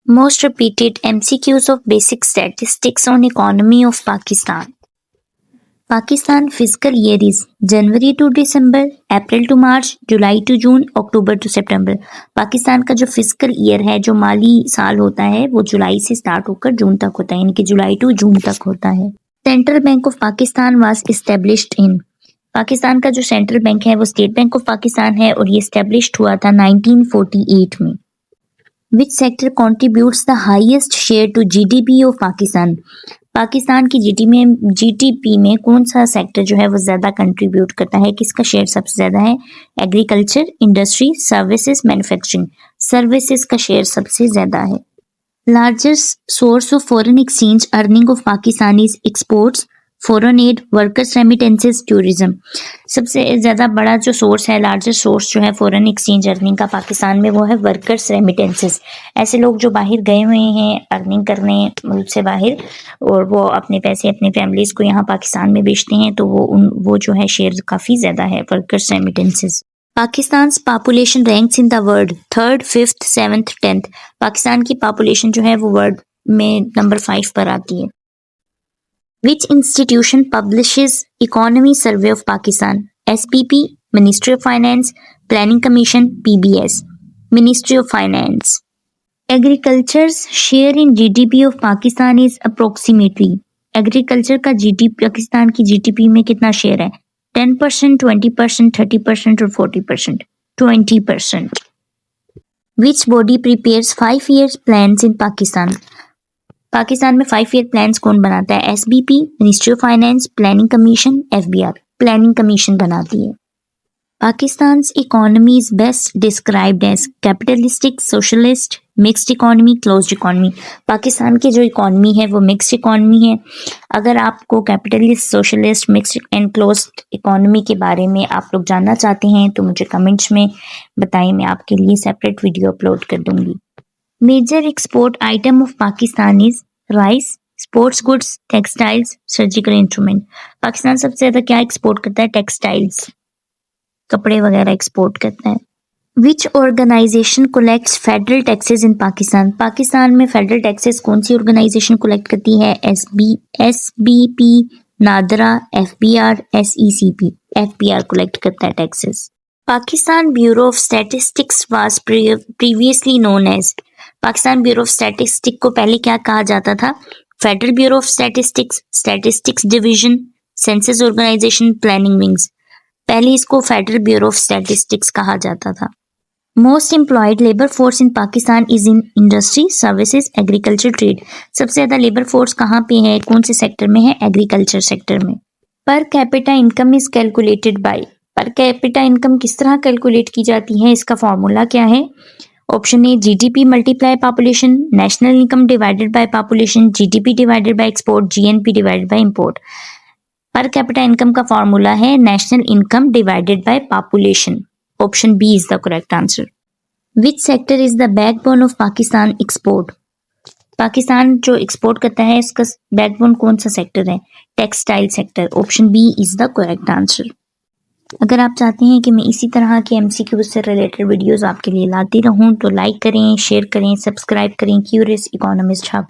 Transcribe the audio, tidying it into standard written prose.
Most repeated MCQs of basic statistics on economy of Pakistan. Pakistan fiscal year is January to December, April to March, July to June, October to September. Pakistan का जो physical year है, जो माली साल होता है, वो जुलाई से start होकर जून तक होता है, यानी कि जुलाई टू जून तक होता है. Central bank of Pakistan was established in. Pakistan का जो सेंट्रल बैंक है वो स्टेट बैंक ऑफ पाकिस्तान है और ये एस्टेब्लिश्ड हुआ था 1948 में. Which sector contributes the highest share to GDP of Pakistan? Pakistan की जीडीपी में कौन सा सेक्टर जो है वो ज्यादा कंट्रीब्यूट करता है, किसका शेयर सबसे ज्यादा है? Agriculture, industry, services, manufacturing. Services का शेयर सबसे ज्यादा है. Largest source of foreign exchange earning of Pakistan is exports, foreign add, workers remittances, tourism. सबसे ज्यादा बड़ा जो सोर्स है, लार्जेस्ट सोर्स जो है फॉरेन एक्सचेंज अर्निंग का पाकिस्तान में, वो है वर्कर्स रेमिटेंसेस. ऐसे लोग जो बाहर गए हुए हैं अर्निंग करने मुल्क से बाहर, और वो अपने पैसे अपने फैमिलीज को यहाँ पाकिस्तान में बेचते हैं, तो वो जो है शेयर काफी ज्यादा है workers remittances. Pakistan population ranks in the world 3rd, 5th, 7th, 10th. Pakistan की पॉपुलेशन जो है वो वर्ल्ड में नंबर 5 पर आती है. Which institution publishes Economy Survey of Pakistan? SPP, Ministry of Finance, Planning Commission, PBS. Ministry of Finance. Agriculture's share in GDP of Pakistan is approximately. Agriculture का GDP Pakistan की GDP में कितना शेयर है? 10%, 20%, 30% और 40%. 20%. Which body prepares 5 years plans in Pakistan? Pakistan में 5 year plans कौन बनाता है? SBP, ministry of finance, planning commission, FBR. Planning commission बनाती है. पाकिस्तान's economy is best described as capitalistic, socialist, mixed economy, closed economy. Pakistan की जो इकोनॉमी है वो मिक्स्ड इकोनॉमी है. अगर आपको capitalist, socialist, mixed and closed economy के बारे में आप लोग जानना चाहते हैं तो मुझे कमेंट्स में बताएं, मैं आपके लिए सेपरेट वीडियो अपलोड कर दूंगी. Major export item of Pakistan is rice, sports goods, textiles, surgical instrument. Pakistan सबसे ज्यादा क्या एक्सपोर्ट करता है? टेक्सटाइल्स, कपड़े वगैरह एक्सपोर्ट करता है. Which organization collects federal taxes in Pakistan? Pakistan में फेडरल टैक्सेस कौन सी ऑर्गेनाइजेशन कलेक्ट करती है? SBP, NADRA, FBR, SECP. FBR collect करता है taxes. Pakistan Bureau of Statistics was previously known as. Pakistan Bureau of Statistics को पहले क्या कहा जाता था? Federal Bureau of Statistics, statistics division, census organization, planning wings. पहले इसको फेडरल ब्यूरो ऑफ स्टैटिस्टिक्स कहा जाता था. Most employed labour force in Pakistan is in industry, services, agriculture, trade. सबसे ज्यादा लेबर फोर्स कहाँ पे है, कौन से सेक्टर में है? एग्रीकल्चर सेक्टर में. पर capita income is calculated by. पर कैपिटा इनकम किस तरह कैलकुलेट की जाती है, इसका फॉर्मूला क्या है? Option A GDP multiply population, national income divided by population, GDP divided by export, GNP divided by import. Per capita income का फॉर्मूला है national income divided by population. Option B is the correct answer. Which sector is the backbone of Pakistan export? Pakistan जो export करता है इसका backbone कौन सा sector है? Textile sector. Option B is the correct answer. अगर आप चाहते हैं कि मैं इसी तरह के MCQ से रिलेटेड वीडियोस आपके लिए लाती रहूं तो लाइक करें, शेयर करें, सब्सक्राइब करें क्यूरियस इकोनॉमिस्ट हब.